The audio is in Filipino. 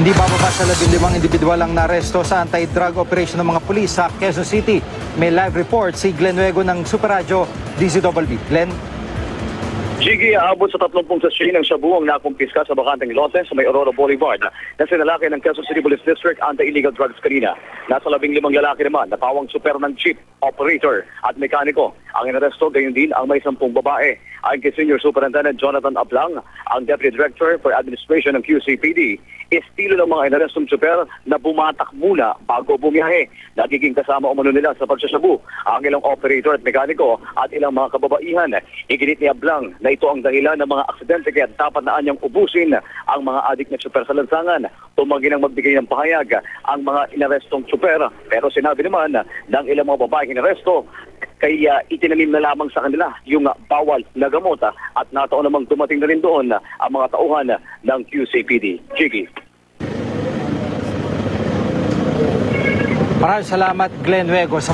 Hindi bababa sa 15 individual ang naresto sa anti-drug operation ng mga pulis sa Quezon City. May live report si Glenn Nuego ng Super Radio DZBB. Glenn? Gigi, aabot sa 30 sasya ng shabu ang nakumpiska sa bakanteng lote sa may Aurora Boulevard na sinalaki ng Quezon City Police District Anti-Illegal Drugs kanina. Nasa 15 lalaki naman na pawang super ng jeep, operator at mekaniko. Ang inaresto gayon din ang may 10 babae. Ayon kay Senior Superintendent Jonathan Ablang, ang Deputy Director for Administration ng QCPD, estilo ng mga inarestong super na bumatak muna bago bumiyahe. Nagiging kasama umano nila sa pagsasabu ang ilang operator at mekaniko at ilang mga kababaihan. Iginit ni Ablang na ito ang dahilan ng mga aksidente kaya dapat na anyang ubusin ang mga adik na super sa lansangan. Tumanggi nang magbigay ng pahayag ang mga inarestong super. Pero sinabi naman ng ilang mga babaeng inaresto kaya itinanim na lamang sa kanila yung bawal na gamot at nataon namang dumating na rin doon ang mga tauhan ng QCPD. Gigi. Maraming salamat, Glenn Nuego.